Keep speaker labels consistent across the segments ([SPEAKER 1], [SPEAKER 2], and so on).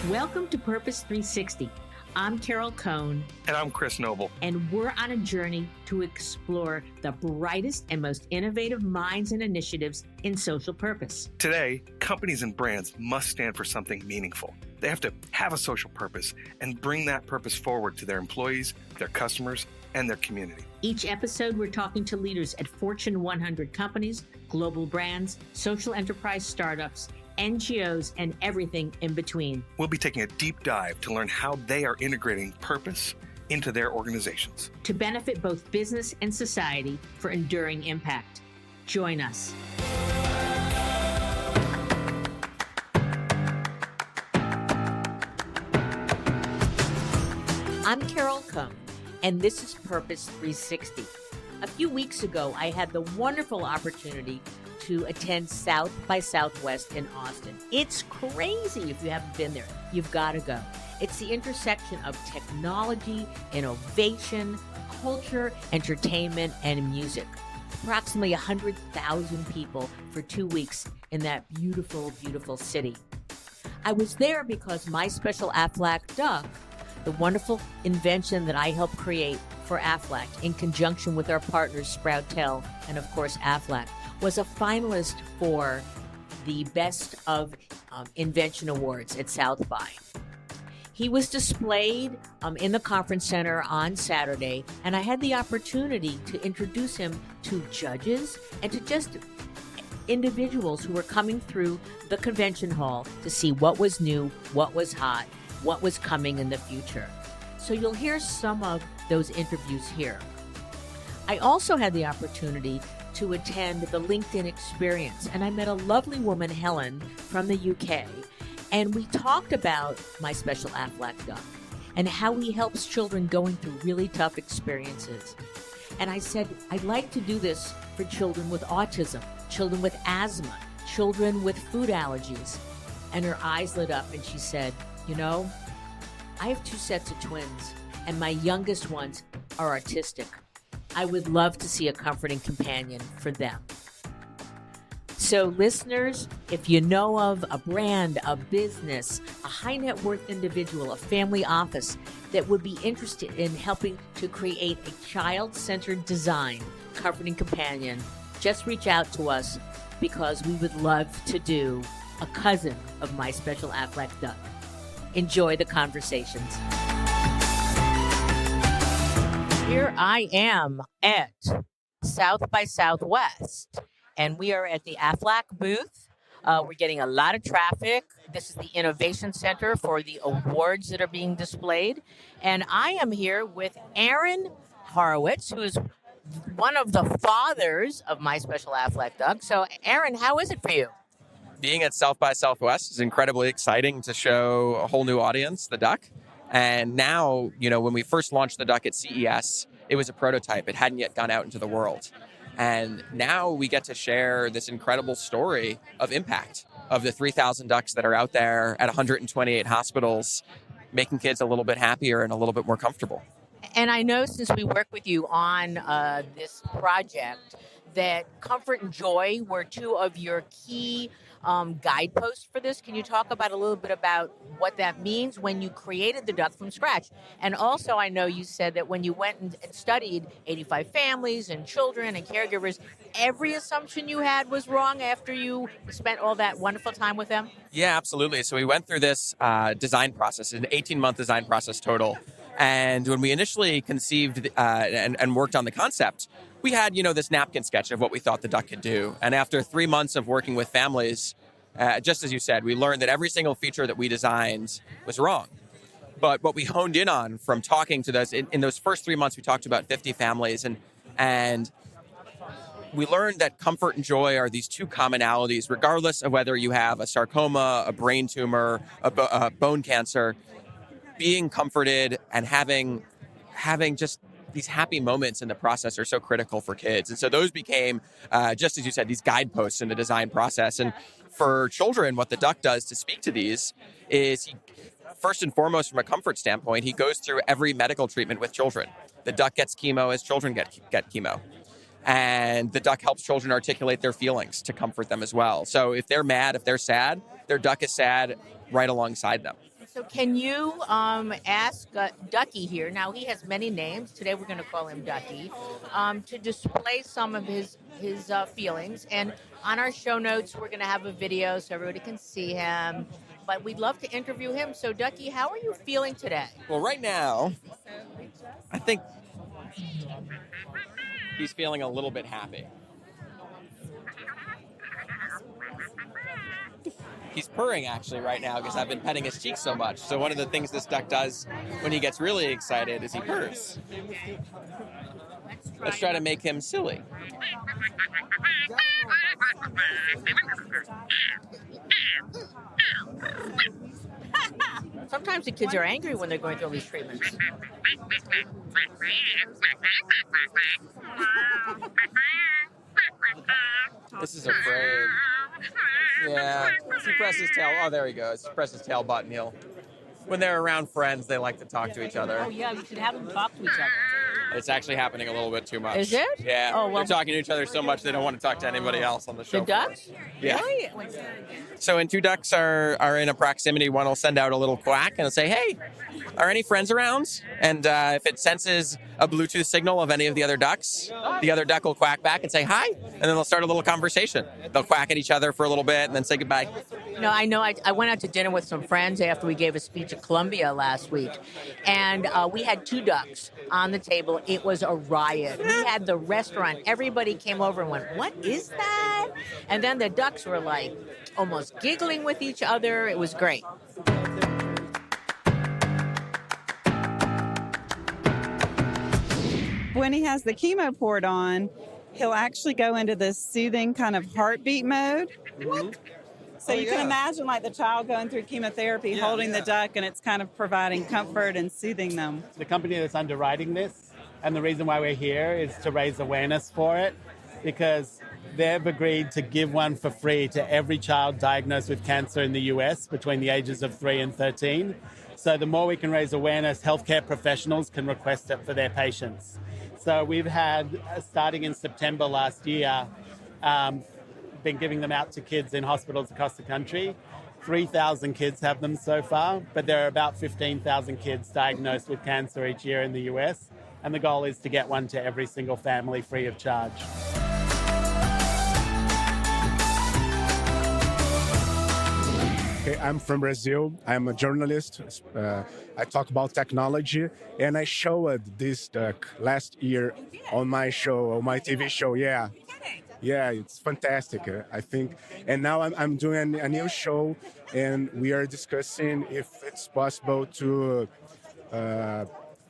[SPEAKER 1] Welcome to Purpose 360. I'm Carol Cohn.
[SPEAKER 2] And I'm Chris Noble.
[SPEAKER 1] And we're on a journey to explore the brightest and most innovative minds and initiatives in social purpose.
[SPEAKER 2] Today, companies and brands must stand for something meaningful. They have to have a social purpose and bring that purpose forward to their employees, their customers, and their community.
[SPEAKER 1] Each episode, we're talking to leaders at Fortune 100 companies, global brands, social enterprise startups, NGOs, and everything in between.
[SPEAKER 2] We'll be taking a deep dive to learn how they are integrating purpose into their organizations
[SPEAKER 1] to benefit both business and society for enduring impact. Join us. I'm Carol Cohn, and this is Purpose 360. A few weeks ago, I had the wonderful opportunity to attend South by Southwest in Austin. It's crazy if you haven't been there. You've got to go. It's the intersection of technology, innovation, culture, entertainment, and music. Approximately 100,000 people for 2 weeks in that beautiful, beautiful city. I was there because my Special Aflac Duck, the wonderful invention that I helped create for Aflac in conjunction with our partners Sproutel and, of course, Aflac, was a finalist for the Best of Invention Awards at South by. He was displayed in the conference center on Saturday, and I had the opportunity to introduce him to judges and to just individuals who were coming through the convention hall to see what was new, what was hot, what was coming in the future. So you'll hear some of those interviews here. I also had the opportunity to attend the LinkedIn experience, and I met a lovely woman, Helen, from the UK, and we talked about my Special Aflac Duck and how he helps children going through really tough experiences. And I said, I'd like to do this for children with autism, children with asthma, children with food allergies. And her eyes lit up and she said, you know, I have 2 sets of twins, and my youngest ones are autistic. I would love to see a comforting companion for them. So listeners, if you know of a brand, a business, a high net worth individual, a family office that would be interested in helping to create a child-centered design comforting companion, just reach out to us because we would love to do a cousin of my Special Aflac Duck. Enjoy the conversations. Here I am at South by Southwest, and we are at the Aflac booth. We're getting a lot of traffic. This is the Innovation Center for the awards that are being displayed. And I am here with Aaron Horowitz, who is one of the fathers of my Special Aflac Duck. So, Aaron, how is it for you?
[SPEAKER 3] Being at South by Southwest is incredibly exciting to show a whole new audience the duck. And now, you know, when we first launched the duck at CES, it was a prototype. It hadn't yet gone out into the world. And now we get to share this incredible story of impact of the 3,000 ducks that are out there at 128 hospitals, making kids a little bit happier and a little bit more comfortable.
[SPEAKER 1] And I know since we work with you on this project that comfort and joy were 2 of your key guideposts for this. Can you talk about a little bit about what that means when you created the duck from scratch? And also, I know you said that when you went and studied 85 families and children and caregivers, every assumption you had was wrong after you spent all that wonderful time with them?
[SPEAKER 3] Yeah, absolutely. So we went through this design process, an 18-month design process total. And when we initially conceived and worked on the concept, we had, this napkin sketch of what we thought the duck could do. And after 3 months of working with families, just as you said, we learned that every single feature that we designed was wrong. But what we honed in on from talking to those, in those first 3 months, we talked to about 50 families, and we learned that comfort and joy are these 2 commonalities, regardless of whether you have a sarcoma, a brain tumor, a bone cancer. Being comforted and having just these happy moments in the process are so critical for kids. And so those became, just as you said, these guideposts in the design process. And for children, what the duck does to speak to these is, he, first and foremost, from a comfort standpoint, he goes through every medical treatment with children. The duck gets chemo as children get chemo. And the duck helps children articulate their feelings to comfort them as well. So if they're mad, if they're sad, their duck is sad right alongside them.
[SPEAKER 1] So can you ask Ducky here? Now he has many names. Today we're going to call him Ducky, to display some of his feelings. And on our show notes, we're going to have a video so everybody can see him. But we'd love to interview him. So Ducky, how are you feeling today?
[SPEAKER 3] Well, right now, I think he's feeling a little bit happy. He's purring actually right now because I've been petting his cheeks so much. So one of the things this duck does when he gets really excited is he purrs. Let's try to make him silly.
[SPEAKER 1] Sometimes the kids are angry when they're going through all these treatments.
[SPEAKER 3] This is afraid. Yeah. He presses tail. Oh, there he goes. He presses tail button. When they're around friends, they like to talk to each other.
[SPEAKER 1] Oh, yeah, you should have them talk to each other.
[SPEAKER 3] It's actually happening a little bit too much.
[SPEAKER 1] Is it?
[SPEAKER 3] Yeah.
[SPEAKER 1] Oh, well,
[SPEAKER 3] they're talking to each other so much they don't want to talk to anybody else on the show.
[SPEAKER 1] The ducks?
[SPEAKER 3] Yeah.
[SPEAKER 1] Really?
[SPEAKER 3] So when two ducks are in a proximity, one will send out a little quack and it'll say, "Hey, are any friends around?" And if it senses a Bluetooth signal of any of the other ducks, the other duck will quack back and say hi, and then they'll start a little conversation. They'll quack at each other for a little bit and then say goodbye.
[SPEAKER 1] I know I went out to dinner with some friends after we gave a speech at Columbia last week, and we had two ducks on the table. It was a riot. We had the restaurant. Everybody came over and went, "What is that?" And then the ducks were like almost giggling with each other. It was great.
[SPEAKER 4] When he has the chemo port on, he'll actually go into this soothing kind of heartbeat mode.
[SPEAKER 3] Mm-hmm.
[SPEAKER 4] So you can imagine like the child going through chemotherapy, holding the duck, and it's kind of providing comfort and soothing them.
[SPEAKER 5] The company that's underwriting this, and the reason why we're here is to raise awareness for it, because they've agreed to give one for free to every child diagnosed with cancer in the US between the ages of 3 and 13. So the more we can raise awareness, healthcare professionals can request it for their patients. So we've had, starting in September last year, been giving them out to kids in hospitals across the country. 3,000 kids have them so far, but there are about 15,000 kids diagnosed with cancer each year in the US. And the goal is to get one to every single family free of charge.
[SPEAKER 6] Okay, I'm from Brazil. I'm a journalist. I talk about technology, and I showed this duck last year on my show, on my TV show. Yeah, it's fantastic. I think. And now I'm doing a new show, and we are discussing if it's possible to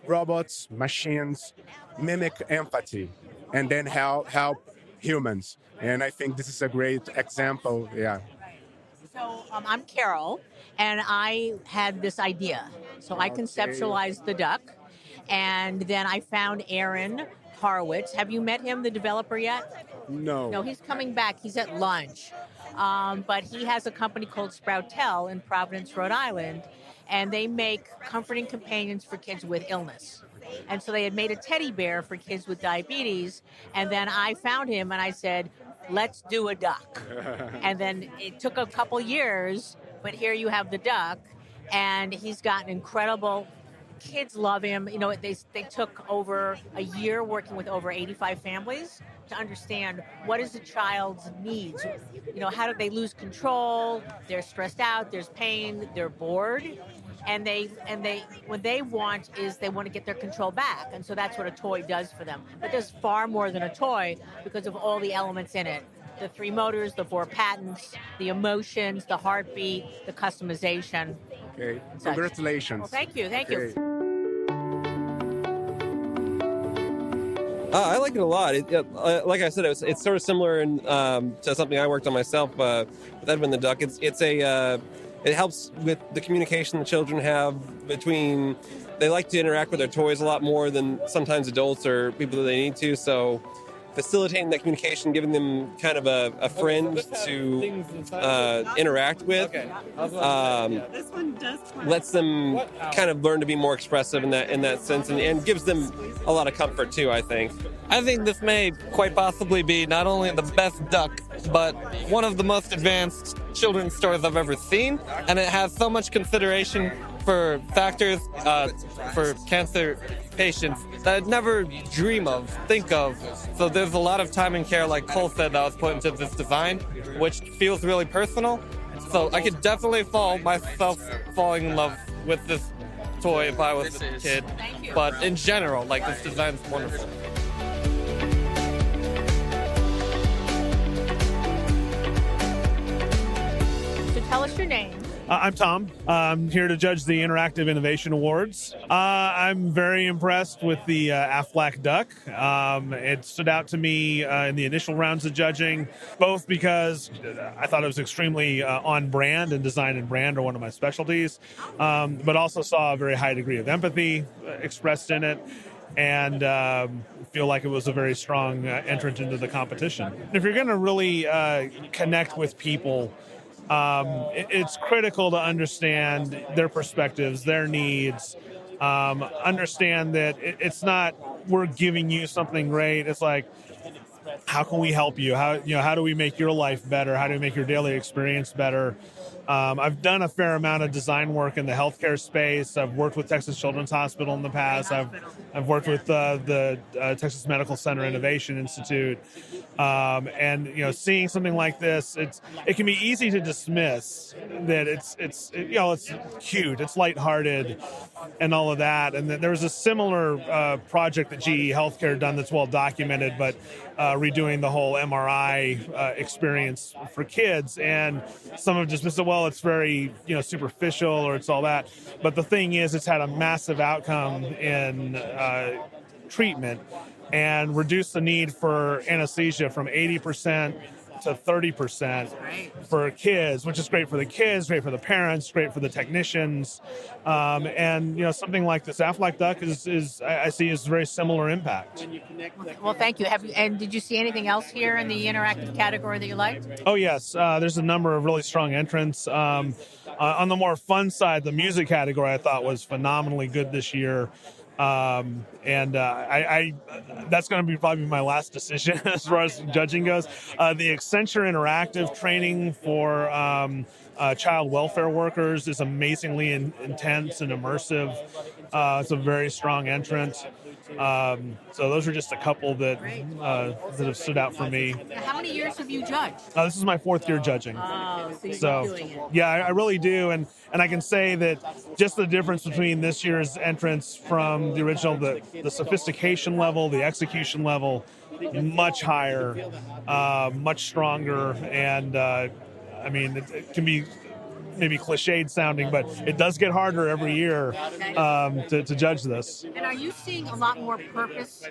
[SPEAKER 6] robots, machines mimic empathy, and then help humans. And I think this is a great example. Yeah.
[SPEAKER 1] So I'm Carol, and I had this idea. So I conceptualized the duck, and then I found Aaron Horowitz. Have you met him, the developer, yet?
[SPEAKER 6] No.
[SPEAKER 1] No, he's coming back. He's at lunch. But he has a company called Sproutel in Providence, Rhode Island, and they make comforting companions for kids with illness. And so they had made a teddy bear for kids with diabetes, and then I found him, and I said, "Let's do a duck." And then it took a couple years, but here you have the duck, and he's gotten incredible. Kids love him. You know, they took over a year working with over 85 families to understand what is the child's needs. You know, how do they lose control? They're stressed out. There's pain. They're bored. And they what they want is they want to get their control back. And so that's what a toy does for them. But there's far more than a toy because of all the elements in it. The 3 motors, the 4 patents, the emotions, the heartbeat, the customization.
[SPEAKER 6] Okay. Congratulations.
[SPEAKER 1] Well, thank you. Thank you.
[SPEAKER 7] I like it a lot. Like I said, it's sort of similar to something I worked on myself with Edwin the Duck. It helps with the communication the children have between. They like to interact with their toys a lot more than sometimes adults or people that they need to. So facilitating that communication, giving them kind of a friend to interact with, lets them kind of learn to be more expressive in that sense, and gives them a lot of comfort too, I think.
[SPEAKER 8] I think this may quite possibly be not only the best duck, but one of the most advanced children's stories I've ever seen, and it has so much consideration for factors for cancer patients that I'd never think of. So there's a lot of time and care, like Cole said, that was put into this design, which feels really personal. So I could definitely falling in love with this toy if I was a kid. But in general, like, this design's wonderful.
[SPEAKER 1] So tell us your name.
[SPEAKER 9] I'm Tom. I'm here to judge the Interactive Innovation Awards. I'm very impressed with the Aflac Duck. It stood out to me in the initial rounds of judging, both because I thought it was extremely on brand, and design and brand are one of my specialties, but also saw a very high degree of empathy expressed in it, and feel like it was a very strong entrant into the competition. If you're going to really connect with people, it's critical to understand their perspectives, their needs, understand that it's not we're giving you something great. It's like, how can we help you? How do we make your life better? How do we make your daily experience better? I've done a fair amount of design work in the healthcare space. I've worked with Texas Children's Hospital in the past. I've worked with the Texas Medical Center Innovation Institute. And seeing something like this, it can be easy to dismiss that it's cute, it's lighthearted, and all of that. And there was a similar project that GE Healthcare done that's well documented, but redoing the whole MRI experience for kids, and some have dismissed it. Well, it's very superficial, or it's all that. But the thing is, it's had a massive outcome in treatment, and reduce the need for anesthesia from 80% to 30% for kids, which is great for the kids, great for the parents, great for the technicians. And something like this Aflac Duck is I see as very similar impact.
[SPEAKER 1] Well, thank you. And did you see anything else here in the interactive category that you liked?
[SPEAKER 9] Oh, yes. There's a number of really strong entrants. On the more fun side, the music category I thought was phenomenally good this year. I that's going to be probably my last decision as far as judging goes. The Accenture Interactive training for child welfare workers is amazingly intense and immersive. It's a very strong entrant. So those are just a couple that have stood out for me.
[SPEAKER 1] How many years have you judged?
[SPEAKER 9] This is my fourth year judging.
[SPEAKER 1] Oh, so you're doing it.
[SPEAKER 9] Yeah, I really do. And I can say that just the difference between this year's entrants from the original, the sophistication level, the execution level, much higher, much stronger. And it can be maybe cliched sounding, but it does get harder every year to judge this.
[SPEAKER 1] And are you seeing a lot more purpose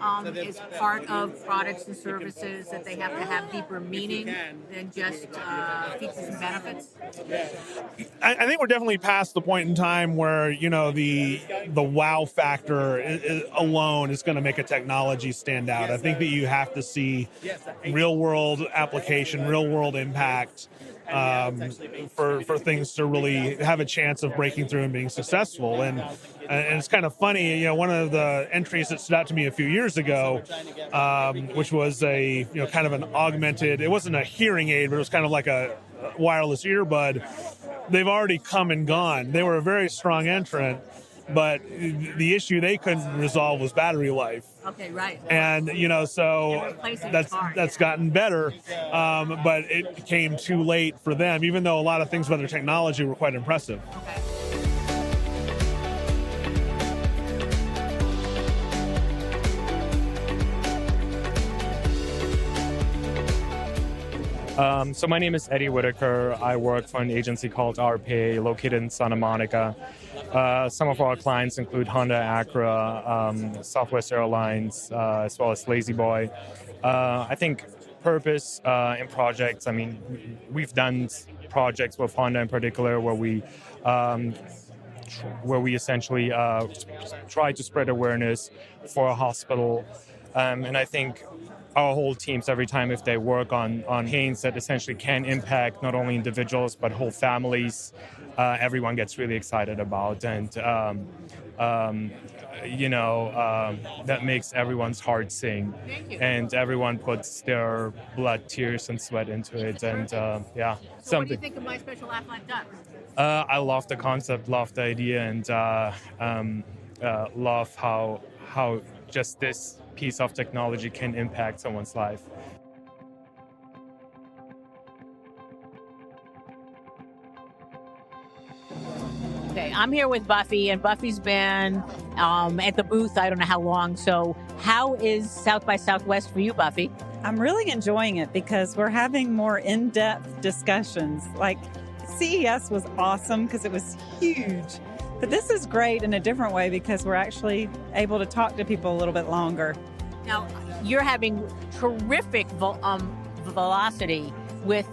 [SPEAKER 1] as part of products and services, that they have to have deeper meaning than just features and benefits?
[SPEAKER 9] I think we're definitely past the point in time where the wow factor alone is going to make a technology stand out. I think that you have to see real world application, real world impact, for things to really have a chance of breaking through and being successful. And it's kind of funny, one of the entries that stood out to me a few years ago, which was a kind of an augmented, it wasn't a hearing aid, but it was kind of like a wireless earbud. They've already come and gone. They were a very strong entrant, but the issue they couldn't resolve was battery life.
[SPEAKER 1] Okay, right.
[SPEAKER 9] And so that's gotten better, but it came too late for them, even though a lot of things about their technology were quite impressive.
[SPEAKER 1] Okay.
[SPEAKER 10] So my name is Eddie Whitaker. I work for an agency called RPA located in Santa Monica. Some of our clients include Honda, Acura, Southwest Airlines, as well as Lazy Boy. I think purpose in projects, we've done projects with Honda in particular where we essentially try to spread awareness for a hospital And I think our whole teams, every time if they work on campaigns that essentially can impact not only individuals but whole families, everyone gets really excited about. And that makes everyone's heart sing. And everyone puts their blood, tears, and sweat into it. And
[SPEAKER 1] So what do you think of My Special Aflac Duck?
[SPEAKER 10] I love the concept, love the idea, and love how just this piece of technology can impact someone's life.
[SPEAKER 1] Okay, I'm here with Buffy, and Buffy's been at the booth I don't know how long. So how is South by Southwest for you, Buffy?
[SPEAKER 4] I'm really enjoying it because we're having more in-depth discussions. Like CES was awesome because it was huge. But this is great in a different way because we're actually able to talk to people a little bit longer.
[SPEAKER 1] Now, you're having terrific velocity with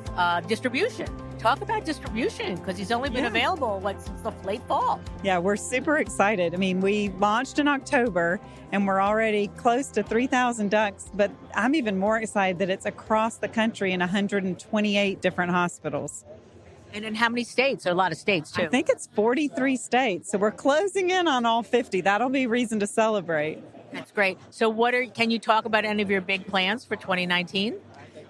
[SPEAKER 1] distribution. Talk about distribution, because he's only been available, since the late fall.
[SPEAKER 4] Yeah, we're super excited. I mean, we launched in October, and we're already close to 3,000 ducks, but I'm even more excited that it's across the country in 128 different hospitals.
[SPEAKER 1] And in how many states? There are a lot of states, too.
[SPEAKER 4] I think it's 43 states, so we're closing in on all 50. That'll be reason to celebrate.
[SPEAKER 1] That's great. So can you talk about any of your big plans for 2019?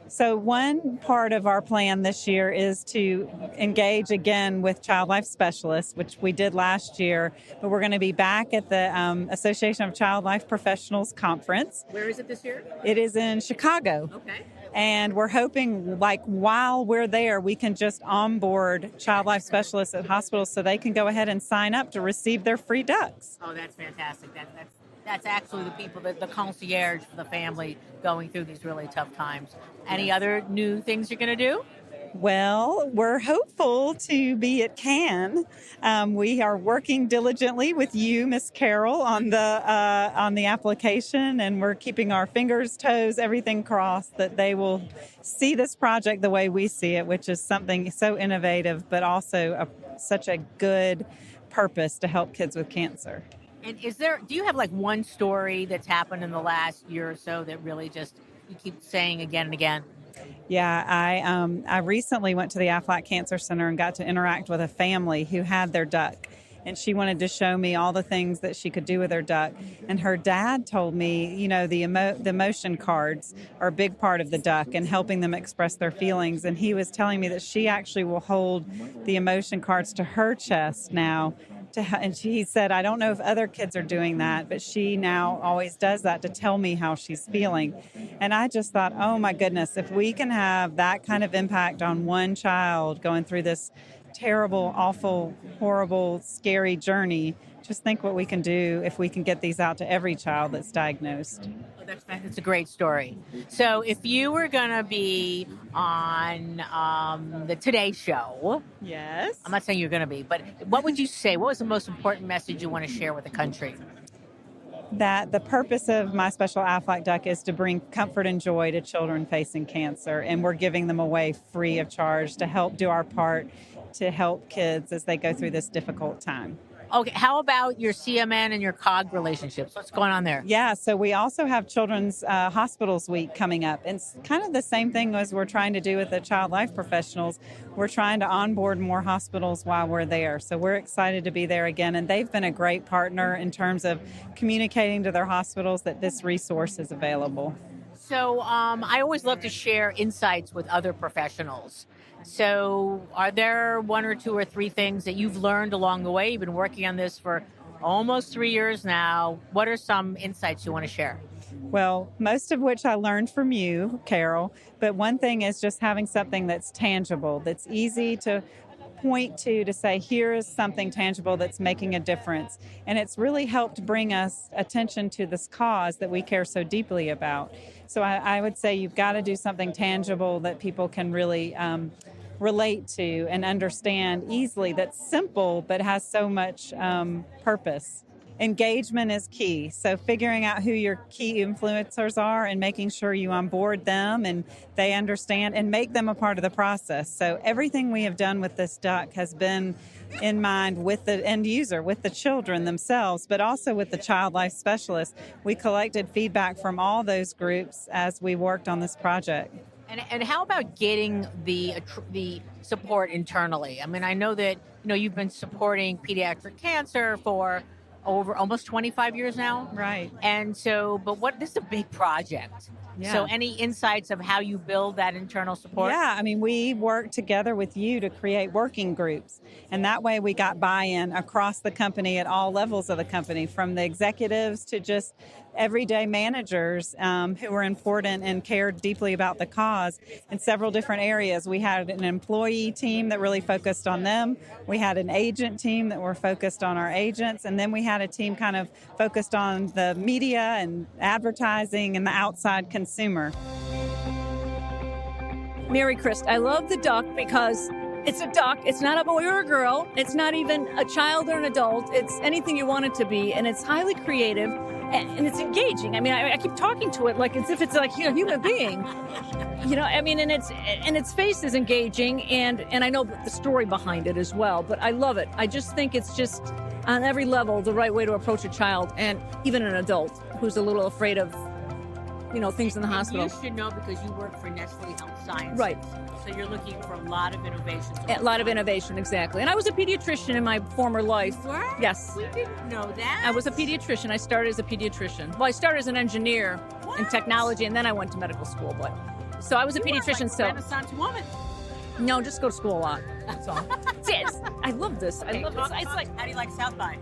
[SPEAKER 4] So one part of our plan this year is to engage again with child life specialists, which we did last year, but we're going to be back at the Association of Child Life Professionals Conference.
[SPEAKER 1] Where is it this year?
[SPEAKER 4] It is in Chicago.
[SPEAKER 1] Okay.
[SPEAKER 4] And we're hoping, while we're there, we can just onboard child life specialists at hospitals so they can go ahead and sign up to receive their free ducks.
[SPEAKER 1] Oh, that's fantastic. That's actually the people, the concierge for the family going through these really tough times. Any other new things you're going to do?
[SPEAKER 4] Well, we're hopeful to be at Cannes. We are working diligently with you, Miss Carol, on the application, and we're keeping our fingers, toes, everything crossed that they will see this project the way we see it, which is something so innovative, but also such a good purpose to help kids with cancer.
[SPEAKER 1] And do you have one story that's happened in the last year or so that really just you keep saying again and again?
[SPEAKER 4] Yeah, I recently went to the Aflac Cancer Center and got to interact with a family who had their duck. And she wanted to show me all the things that she could do with her duck. And her dad told me, the emotion cards are a big part of the duck and helping them express their feelings. And he was telling me that she actually will hold the emotion cards to her chest now. And he said, I don't know if other kids are doing that, but she now always does that to tell me how she's feeling. And I just thought, oh my goodness, if we can have that kind of impact on one child going through this terrible, awful, horrible, scary journey, just think what we can do if we can get these out to every child that's diagnosed.
[SPEAKER 1] That's a great story. So if you were going to be on the Today Show.
[SPEAKER 4] Yes.
[SPEAKER 1] I'm not saying you're going to be, but what would you say? What was the most important message you want to share with the country?
[SPEAKER 4] That the purpose of My Special Aflac Duck is to bring comfort and joy to children facing cancer, and we're giving them away free of charge to help do our part to help kids as they go through this difficult time.
[SPEAKER 1] Okay, how about your CMN and your COG relationships? What's going on there?
[SPEAKER 4] Yeah, so we also have Children's Hospitals Week coming up. It's kind of the same thing as we're trying to do with the child life professionals. We're trying to onboard more hospitals while we're there. So we're excited to be there again. And they've been a great partner in terms of communicating to their hospitals that this resource is available.
[SPEAKER 1] So I always love to share insights with other professionals. So are there one or two or three things that you've learned along the way? You've been working on this for almost 3 years now. What are some insights you want to share?
[SPEAKER 4] Well, most of which I learned from you, Carol. But one thing is just having something that's tangible, that's easy to point to say, here is something tangible that's making a difference. And it's really helped bring us attention to this cause that we care so deeply about. So I would say you've got to do something tangible that people can really relate to and understand easily, that's simple but has so much purpose. engagement is key. So figuring out who your key influencers are and making sure you onboard them and they understand and make them a part of the process. So everything we have done with this duck has been in mind with the end user, with the children themselves, but also with the child life specialist. We collected feedback from all those groups as we worked on this project.
[SPEAKER 1] And how about getting the support internally? I mean, I know that you've been supporting pediatric cancer for over almost 25 years now.
[SPEAKER 4] Right.
[SPEAKER 1] And so, but this is a big project.
[SPEAKER 4] Yeah.
[SPEAKER 1] So any insights of how you build that internal support?
[SPEAKER 4] Yeah, I mean, we worked together with you to create working groups. And that way we got buy-in across the company at all levels of the company, from the executives to just everyday managers who were important and cared deeply about the cause in several different areas. We had an employee team that really focused on them. We had an agent team that were focused on our agents. And then we had a team kind of focused on the media and advertising and the outside consumer.
[SPEAKER 11] Mary Christ, I love the duck because it's a duck. It's not a boy or a girl. It's not even a child or an adult. It's anything you want it to be. And it's highly creative and it's engaging. I mean, I keep talking to it like as if it's like a human being. I mean, and its face is engaging and I know the story behind it as well, but I love it. I just think it's just on every level the right way to approach a child and even an adult who's a little afraid of things in the hospital.
[SPEAKER 1] You should know because you work for Nestle Health Sciences.
[SPEAKER 11] Right.
[SPEAKER 1] So you're looking for a lot of innovation.
[SPEAKER 11] A lot of innovation, exactly. And I was a pediatrician in my former life.
[SPEAKER 1] What?
[SPEAKER 11] Yes.
[SPEAKER 1] We didn't know that.
[SPEAKER 11] I was a pediatrician. I started as a pediatrician. Well, I started as an engineer in technology, and then I went to medical school. So I was a pediatrician.
[SPEAKER 1] Like a Renaissance woman.
[SPEAKER 11] No, just go to school a lot. That's all. Yes. I love this. I love this. It's like,
[SPEAKER 1] how do you like South by?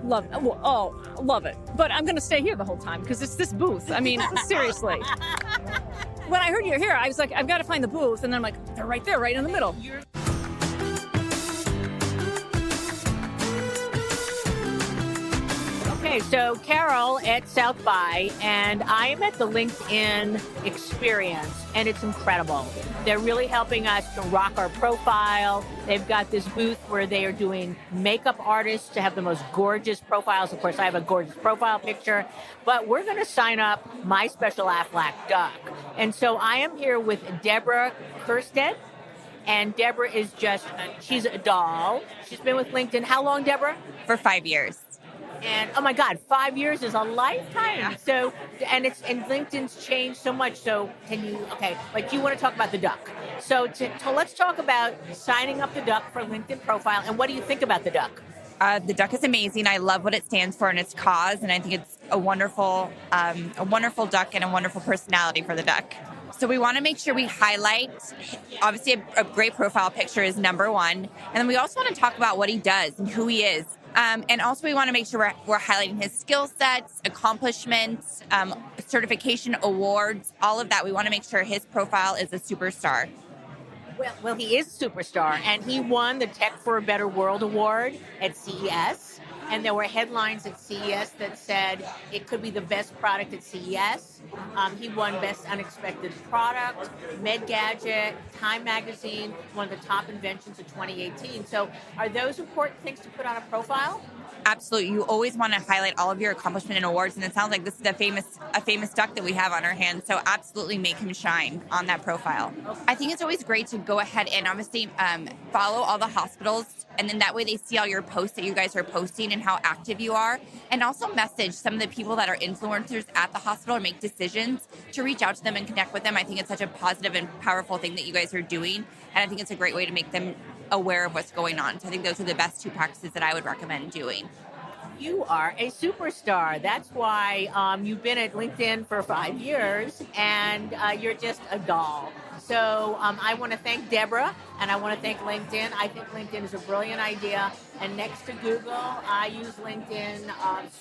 [SPEAKER 11] Love it. Love it. But I'm going to stay here the whole time because it's this booth. I mean, seriously. When I heard you're here, I was like, I've got to find the booth. And then I'm like, they're right there, right in the middle.
[SPEAKER 1] Okay, so Carol at South by, and I am at the LinkedIn experience, and it's incredible. They're really helping us to rock our profile. They've got this booth where they are doing makeup artists to have the most gorgeous profiles. Of course, I have a gorgeous profile picture, but we're going to sign up my Special Aflac Duck. And so I am here with Deborah Kerstead, and Deborah is she's a doll. She's been with LinkedIn. How long, Deborah?
[SPEAKER 12] For 5 years.
[SPEAKER 1] And oh my God, 5 years is a lifetime. Yeah. So, and LinkedIn's changed so much. So do you want to talk about the duck? So let's talk about signing up the duck for a LinkedIn profile. And what do you think about the duck?
[SPEAKER 12] The duck is amazing. I love what it stands for and its cause. And I think it's a wonderful duck and a wonderful personality for the duck. So we want to make sure we highlight, obviously a great profile picture is number one. And then we also want to talk about what he does and who he is. And also we want to make sure we're highlighting his skill sets, accomplishments, certification, awards, all of that. We want to make sure his profile is a superstar.
[SPEAKER 1] Well, he is a superstar, and he won the Tech for a Better World Award at CES. And there were headlines at CES that said it could be the best product at CES. He won Best Unexpected Product, MedGadget, Time Magazine, one of the top inventions of 2018. So are those important things to put on a profile?
[SPEAKER 12] Absolutely. You always want to highlight all of your accomplishment and awards, and it sounds like this is a famous duck that we have on our hands, so absolutely make him shine on that profile. I think it's always great to go ahead and obviously follow all the hospitals, and then that way they see all your posts that you guys are posting and how active you are, and also message some of the people that are influencers at the hospital or make decisions to reach out to them and connect with them. I think it's such a positive and powerful thing that you guys are doing, and I think it's a great way to make them aware of what's going on. So I think those are the best two practices that I would recommend doing.
[SPEAKER 1] You are a superstar. That's why you've been at LinkedIn for 5 years, and you're just a doll. So I want to thank Deborah, and I want to thank LinkedIn. I think LinkedIn is a brilliant idea. And next to Google, I use LinkedIn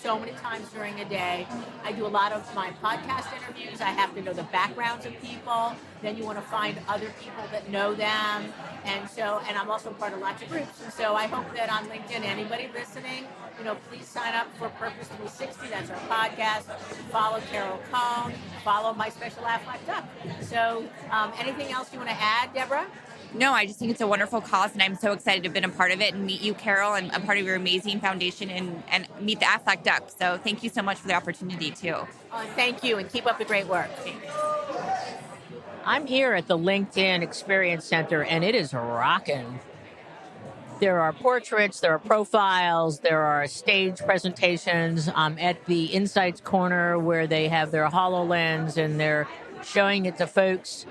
[SPEAKER 1] so many times during a day. I do a lot of my podcast interviews. I have to know the backgrounds of people. Then you want to find other people that know them. And I'm also part of lots of groups. And so I hope that on LinkedIn, anybody listening, please sign up for Purpose 360. That's our podcast. Follow Carol Cohn. Follow my Special Aflac Duck. So anything else you want to add, Deborah?
[SPEAKER 12] No, I just think it's a wonderful cause, and I'm so excited to have been a part of it and meet you, Carol, and a part of your amazing foundation and meet the Aflac Duck. So thank you so much for the opportunity, too.
[SPEAKER 1] Thank you, and keep up the great work. I'm here at the LinkedIn Experience Center, and it is rocking. There are portraits, there are profiles, there are stage presentations. I'm at the Insights Corner where they have their HoloLens, and they're showing it to folks,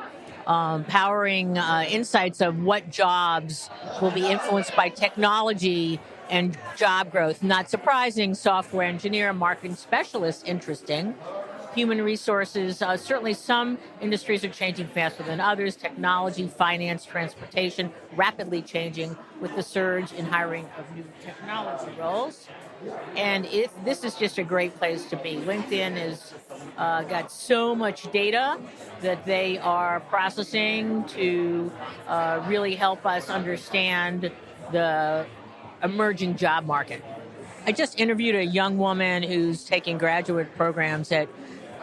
[SPEAKER 1] powering insights of what jobs will be influenced by technology and job growth. Not surprising, software engineer, marketing specialist, interesting. Human resources, certainly some industries are changing faster than others. Technology, finance, transportation, rapidly changing with the surge in hiring of new technology roles. And this is just a great place to be. LinkedIn has got so much data that they are processing to really help us understand the emerging job market. I just interviewed a young woman who's taking graduate programs at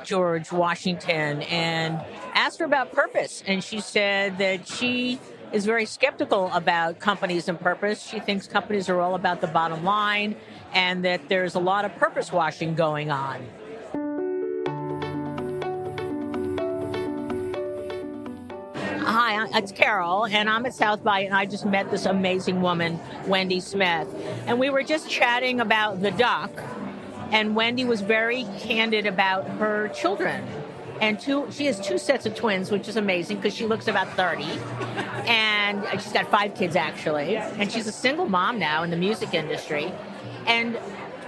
[SPEAKER 1] George Washington and asked her about purpose. And she said that she is very skeptical about companies and purpose. She thinks companies are all about the bottom line and that there's a lot of purpose washing going on. Hi, it's Carol, and I'm at South by, and I just met this amazing woman, Wendy Smith. And we were just chatting about the duck. And Wendy was very candid about her children. And she has 2 sets of twins, which is amazing because she looks about 30. And she's got 5 kids, actually. And she's a single mom now in the music industry. And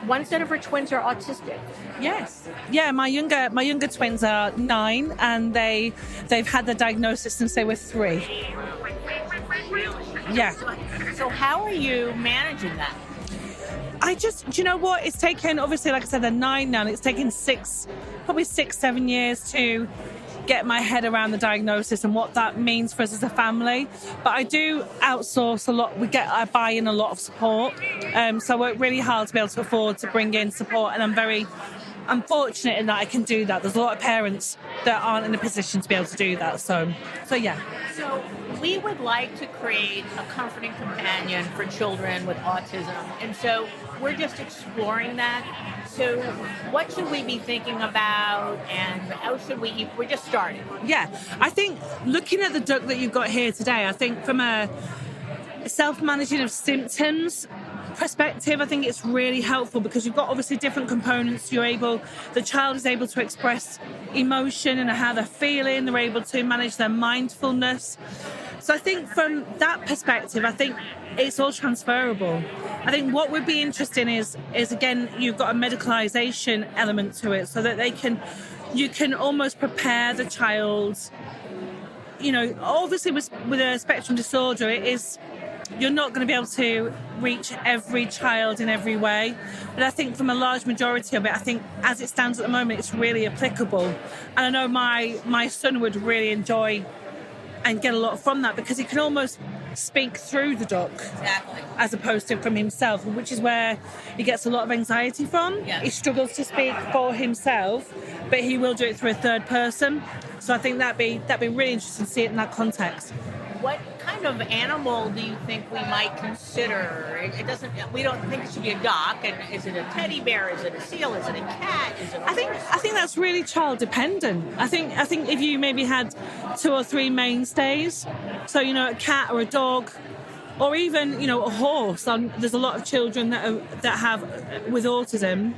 [SPEAKER 1] one set of her twins are autistic.
[SPEAKER 13] Yes. Yeah, my younger twins are 9, and they've had the diagnosis since they were 3. Yeah.
[SPEAKER 1] So how are you managing that?
[SPEAKER 13] Do you know what? It's taken, obviously, like I said, they're 9 now, and it's taken probably 6-7 years to get my head around the diagnosis and what that means for us as a family. But I do outsource a lot. I buy in a lot of support. So I work really hard to be able to afford to bring in support, and I'm fortunate in that I can do that. There's a lot of parents that aren't in a position to be able to do that. So yeah.
[SPEAKER 1] So we would like to create a comforting companion for children with autism. And so we're just exploring that. So what should we be thinking about, and how should we're just starting.
[SPEAKER 13] Yeah, I think looking at the duck that you've got here today, I think from a self-managing of symptoms perspective, I think it's really helpful because you've got obviously different components. The child is able to express emotion and how they're feeling. They're able to manage their mindfulness. So I think from that perspective, I think it's all transferable. I think what would be interesting is again, you've got a medicalization element to it, so that you can almost prepare the child. Obviously with a spectrum disorder, you're not going to be able to reach every child in every way. But I think from a large majority of it, I think as it stands at the moment, it's really applicable. And I know my son would really enjoy and get a lot from that because he can almost speak through the duck.
[SPEAKER 1] Exactly.
[SPEAKER 13] As opposed to from himself, which is where he gets a lot of anxiety from.
[SPEAKER 1] Yeah.
[SPEAKER 13] He struggles to speak for himself, but he will do it through a third person. So I think that'd be really interesting to see it in that context.
[SPEAKER 1] What kind of animal do you think we might consider? We don't think it should be a duck. And is it a teddy bear? Is it a seal? Is it a cat? Is it
[SPEAKER 13] I think that's really child dependent. I think if you maybe had 2 or 3 mainstays, so a cat or a dog, or even a horse. There's a lot of children that have with autism.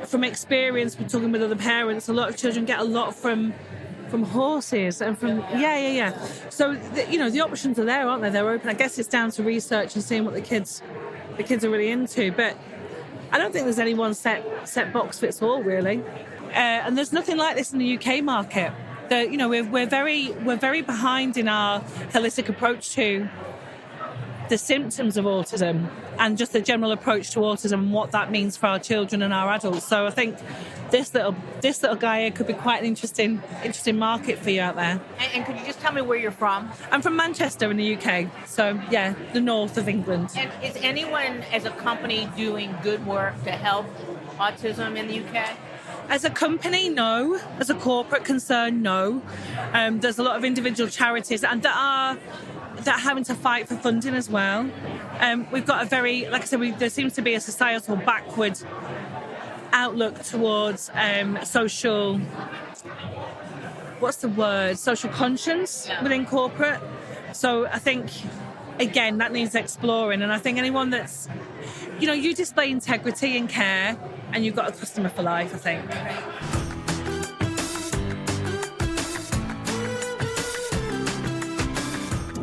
[SPEAKER 13] From experience, we're talking with other parents. A lot of children get a lot from horses and from yeah. So the options are there, aren't they? They're open. I guess it's down to research and seeing what the kids are really into. But I don't think there's any one set box fits all really. And there's nothing like this in the UK market. We're very behind in our holistic approach to the symptoms of autism and just the general approach to autism and what that means for our children and our adults. So I think this little guy here could be quite an interesting market for you out there.
[SPEAKER 1] And could you just tell me where you're from?
[SPEAKER 13] I'm from Manchester in the UK, so yeah, the north of England.
[SPEAKER 1] And is anyone as a company doing good work to help autism in the UK?
[SPEAKER 13] As a company, no. As a corporate concern, no. There's a lot of individual charities and that are having to fight for funding as well. We've got a very, like I said, there seems to be a societal backward outlook towards social conscience within corporate. So I think, again, that needs exploring. And I think anyone that's, you display integrity and care and you've got a customer for life, I think.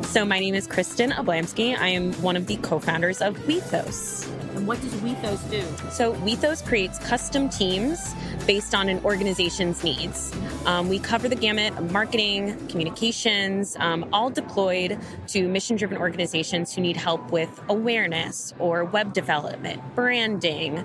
[SPEAKER 14] So my name is Kristen Ablamsky. I am one of the co-founders of Wethos.
[SPEAKER 1] And what does Wethos do?
[SPEAKER 14] So Wethos creates custom teams based on an organization's needs. We cover the gamut of marketing, communications, all deployed to mission-driven organizations who need help with awareness or web development, branding.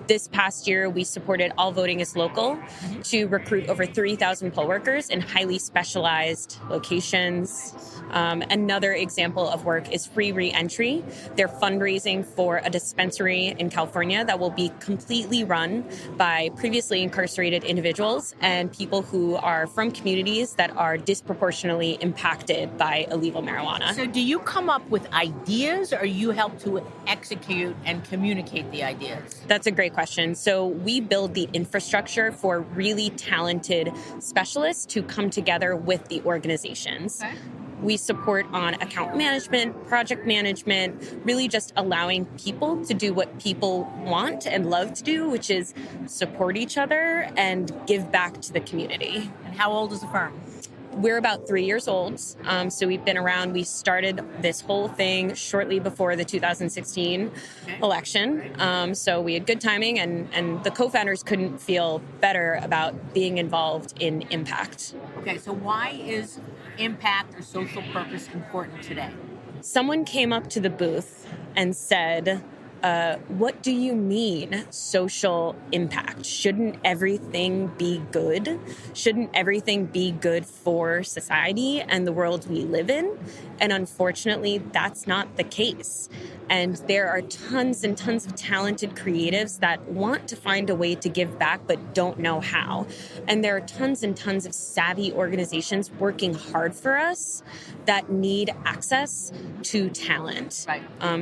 [SPEAKER 14] This past year, we supported All Voting is Local to recruit over 3,000 poll workers in highly specialized locations. Another example of work is Free Reentry. They're fundraising for a dispensary in California that will be completely run by previously incarcerated individuals and people who are from communities that are disproportionately impacted by illegal marijuana.
[SPEAKER 1] So do you come up with ideas or you help to execute and communicate the ideas?
[SPEAKER 14] That's a great question. So we build the infrastructure for really talented specialists to come together with the organizations. Okay. We support on account management, project management, really just allowing people to do what people want and love to do, which is support each other and give back to the community.
[SPEAKER 1] And how old is the firm?
[SPEAKER 14] We're about 3 years old, so we've been around. We started this whole thing shortly before the 2016 election, so we had good timing, and the co-founders couldn't feel better about being involved in impact.
[SPEAKER 1] Okay, so why is impact or social purpose important today?
[SPEAKER 14] Someone came up to the booth and said, what do you mean social impact? Shouldn't everything be good? Shouldn't everything be good for society and the world we live in? And unfortunately, that's not the case. And there are tons and tons of talented creatives that want to find a way to give back but don't know how. And there are tons and tons of savvy organizations working hard for us that need access to talent.
[SPEAKER 1] Right.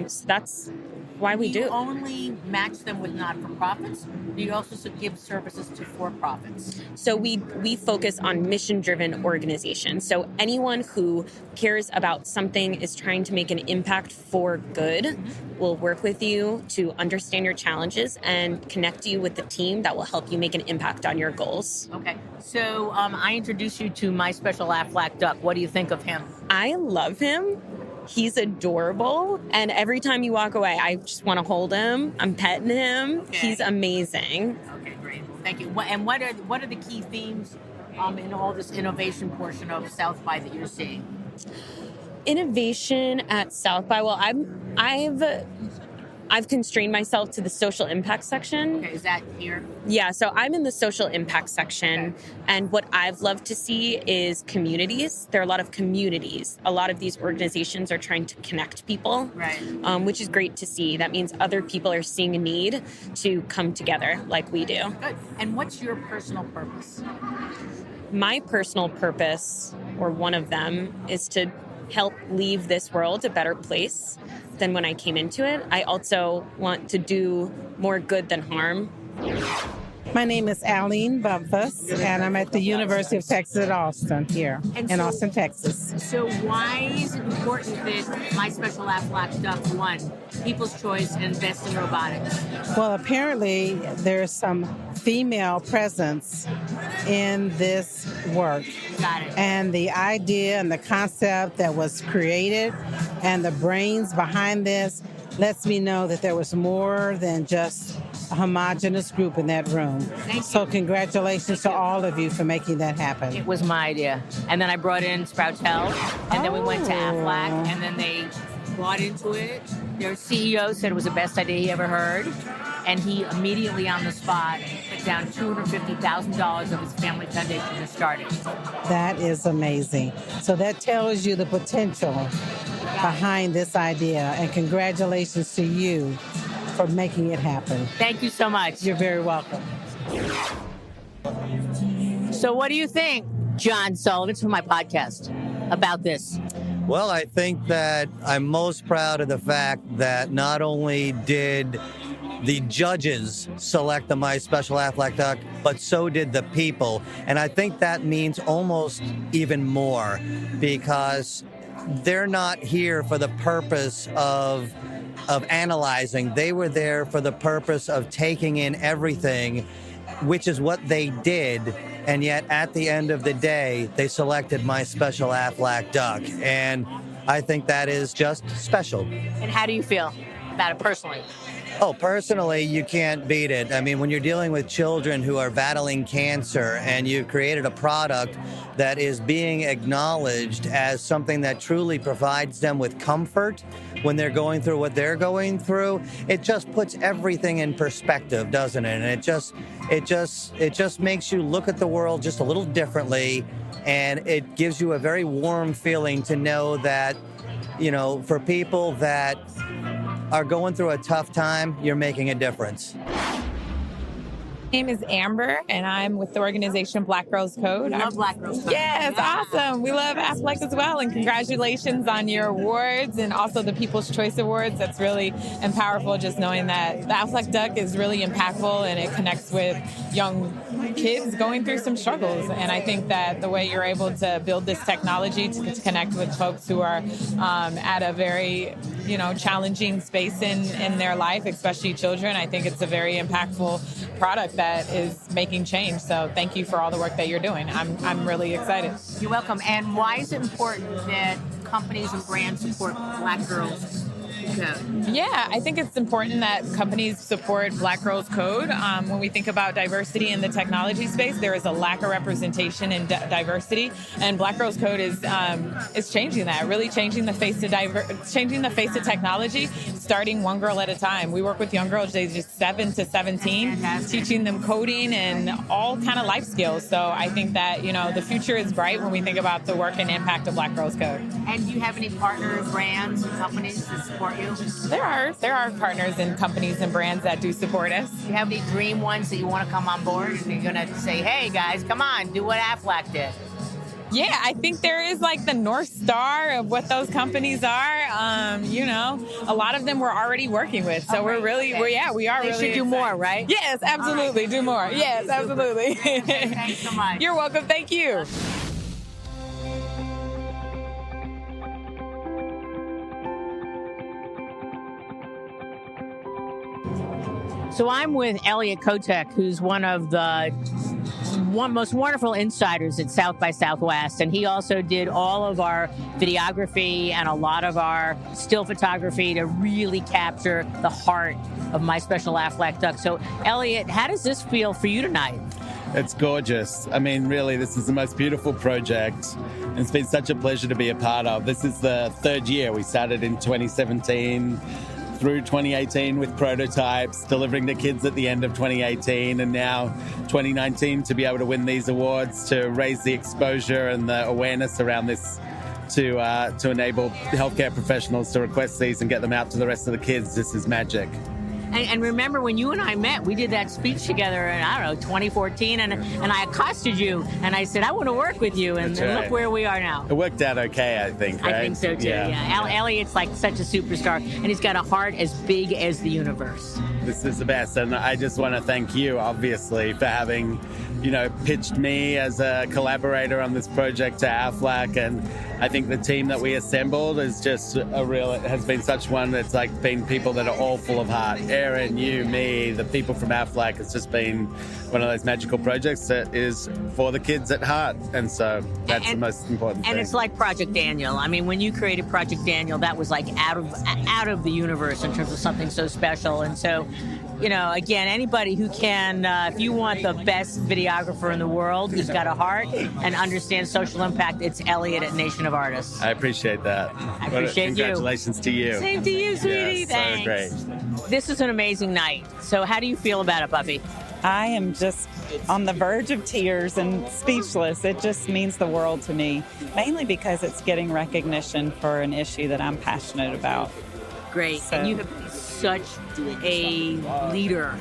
[SPEAKER 14] So that's why we do.
[SPEAKER 1] You only match them with not-for-profits? Do you also give services to for-profits?
[SPEAKER 14] So we focus on mission-driven organizations. So anyone who cares about something, is trying to make an impact for good, will work with you to understand your challenges and connect you with the team that will help you make an impact on your goals.
[SPEAKER 1] Okay. So I introduced you to my Special Aflac Duck. What do you think of him?
[SPEAKER 14] I love him. He's adorable. And every time you walk away, I just want to hold him. I'm petting him. Okay. He's amazing.
[SPEAKER 1] Okay, great. Thank you. And what are the key themes in all this innovation portion of South by that you're seeing?
[SPEAKER 14] Innovation at South by, well, I've constrained myself to the social impact section.
[SPEAKER 1] Okay, is that here?
[SPEAKER 14] Yeah, so I'm in the social impact section. Okay. And what I've loved to see is communities. There are a lot of communities. A lot of these organizations are trying to connect people,
[SPEAKER 1] right?
[SPEAKER 14] Which is great to see. That means other people are seeing a need to come together like we do.
[SPEAKER 1] Good. And what's your personal purpose?
[SPEAKER 14] My personal purpose, or one of them, is to help leave this world a better place than when I came into it. I also want to do more good than harm.
[SPEAKER 15] My name is Aline Bumpus, and I'm at the University of Texas at Austin here in Austin, Texas.
[SPEAKER 1] So why is it important that my Special Aflac Duck won People's Choice and Best in Robotics?
[SPEAKER 15] Well, apparently there's some female presence in this work.
[SPEAKER 1] Got it.
[SPEAKER 15] And the idea and the concept that was created and the brains behind this lets me know that there was more than just a homogenous group in that room. So congratulations to all of you for making that happen.
[SPEAKER 1] It was my idea. And then I brought in Sprout Health, and then we went to Aflac, and then they bought into it. Their CEO said it was the best idea he ever heard, and he immediately on the spot put down $250,000 of his family foundation to start it.
[SPEAKER 15] That is amazing. So that tells you the potential behind this idea, and congratulations to you for making it happen.
[SPEAKER 1] Thank you so much.
[SPEAKER 15] You're very welcome.
[SPEAKER 1] So what do you think, John Sullivan, from my podcast, about this?
[SPEAKER 16] Well, I think that I'm most proud of the fact that not only did the judges select the My Special Aflac Duck, but so did the people. And I think that means almost even more, because they're not here for the purpose of analyzing. They were there for the purpose of taking in everything, which is what they did. And yet, at the end of the day, they selected My Special Aflac Duck. And I think that is just special.
[SPEAKER 1] And how do you feel about it personally?
[SPEAKER 16] Oh, personally, you can't beat it. I mean, when you're dealing with children who are battling cancer and you've created a product that is being acknowledged as something that truly provides them with comfort when they're going through what they're going through, it just puts everything in perspective, doesn't it? And it just makes you look at the world just a little differently, and it gives you a very warm feeling to know that, you know, for people that are going through a tough time, you're making a difference.
[SPEAKER 17] My name is Amber, and I'm with the organization Black Girls Code.
[SPEAKER 1] I love Black Girls Code.
[SPEAKER 17] Yes, yeah. Awesome. We love Aflac as well, and congratulations on your awards and also the People's Choice Awards. That's really powerful, just knowing that the Aflac Duck is really impactful and it connects with young kids going through some struggles. And I think that the way you're able to build this technology to connect with folks who are at a very challenging space in their life, especially children, I think it's a very impactful product that is making change. So thank you for all the work that you're doing. I'm really excited.
[SPEAKER 1] You're welcome. And why is it important that companies and brands support Black Girls Code?
[SPEAKER 17] Yeah, I think it's important that companies support Black Girls Code. When we think about diversity in the technology space, there is a lack of representation in diversity, and Black Girls Code is changing that, really changing the face of technology, starting one girl at a time. We work with young girls ages 7 to 17, teaching them coding and all kind of life skills. So I think that the future is bright when we think about the work and impact of Black Girls Code.
[SPEAKER 1] And do you have any partner brands and companies that support you?
[SPEAKER 17] There are partners and companies and brands that do support us.
[SPEAKER 1] Do you have any dream ones that you want to come on board and you're going to say, hey guys, come on, do what Aflac did?
[SPEAKER 17] Yeah, I think there is like the North Star of what those companies are. A lot of them we're already working with. So we are really
[SPEAKER 1] They should do more, right?
[SPEAKER 17] Yes, absolutely. Right. Do more. Yes, absolutely.
[SPEAKER 1] Thanks so much.
[SPEAKER 17] You're welcome. Thank you.
[SPEAKER 1] So I'm with Elliot Kotek, who's one of the most wonderful insiders at South by Southwest, and he also did all of our videography and a lot of our still photography to really capture the heart of My Special Aflac Duck. So Elliot, how does this feel for you tonight?
[SPEAKER 18] It's gorgeous. I mean, really, this is the most beautiful project. And it's been such a pleasure to be a part of. This is the third year. We started in 2017 through 2018 with prototypes, delivering to kids at the end of 2018, and now 2019 to be able to win these awards, to raise the exposure and the awareness around this, to enable healthcare professionals to request these and get them out to the rest of the kids. This is magic.
[SPEAKER 1] And remember when you and I met, we did that speech together in, 2014, and I accosted you, and I said, I want to work with you, and
[SPEAKER 18] right.
[SPEAKER 1] Look where we are now.
[SPEAKER 18] It worked out okay, I think, right?
[SPEAKER 1] I think so, too, yeah. Elliot's like such a superstar, and he's got a heart as big as the universe.
[SPEAKER 18] This is the best, and I just want to thank you, obviously, for having, pitched me as a collaborator on this project to Aflac, and I think the team that we assembled is just it has been such one that's like been people that are all full of heart. Erin, you, me, the people from Aflac. It's just been one of those magical projects that is for the kids at heart. And so that's the most important thing.
[SPEAKER 1] And it's like Project Daniel. I mean, when you created Project Daniel, that was like out of the universe in terms of something so special. And so, again, anybody who can, if you want the best videographer in the world who's got a heart and understands social impact, it's Elliot at Nation of Artists.
[SPEAKER 18] I appreciate that.
[SPEAKER 1] I appreciate
[SPEAKER 18] Congratulations to you.
[SPEAKER 1] Same to you, sweetie.
[SPEAKER 18] Yes,
[SPEAKER 1] Thanks.
[SPEAKER 18] So great.
[SPEAKER 1] This is an amazing night. So how do you feel about it, Buffy?
[SPEAKER 4] I am just on the verge of tears and speechless. It just means the world to me, mainly because it's getting recognition for an issue that I'm passionate about.
[SPEAKER 1] Great.
[SPEAKER 4] So.
[SPEAKER 1] And you have been such a leader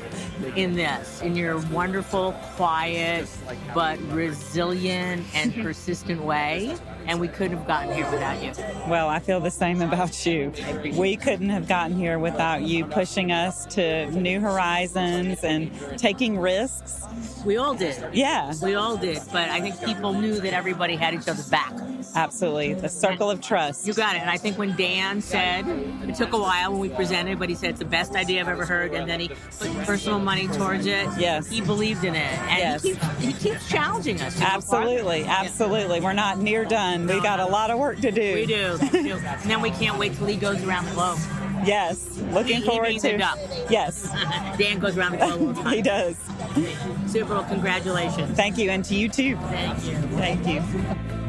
[SPEAKER 1] in this, in your wonderful, quiet, but resilient and persistent way. And we couldn't have gotten here without you.
[SPEAKER 4] Well, I feel the same about you. We couldn't have gotten here without you pushing us to new horizons and taking risks.
[SPEAKER 1] We all did.
[SPEAKER 4] Yeah.
[SPEAKER 1] We all did. But I think people knew that everybody had each other's back.
[SPEAKER 4] Absolutely. The circle of trust.
[SPEAKER 1] You got it. And I think when Dan said, it took a while when we presented, but he said it's the best idea I've ever heard. And then he put personal money towards it.
[SPEAKER 4] Yes.
[SPEAKER 1] He believed in it. And he keeps challenging us.
[SPEAKER 4] Absolutely. Absolutely. We're not near done. We got a lot of work to do.
[SPEAKER 1] We do. And then we can't wait till he goes around the globe.
[SPEAKER 4] Yes. Looking forward to. Yes.
[SPEAKER 1] Dan goes around the globe all the time.
[SPEAKER 4] He does.
[SPEAKER 1] Super. Well, congratulations.
[SPEAKER 4] Thank you. And to you too.
[SPEAKER 1] Thank you.
[SPEAKER 4] Thank you.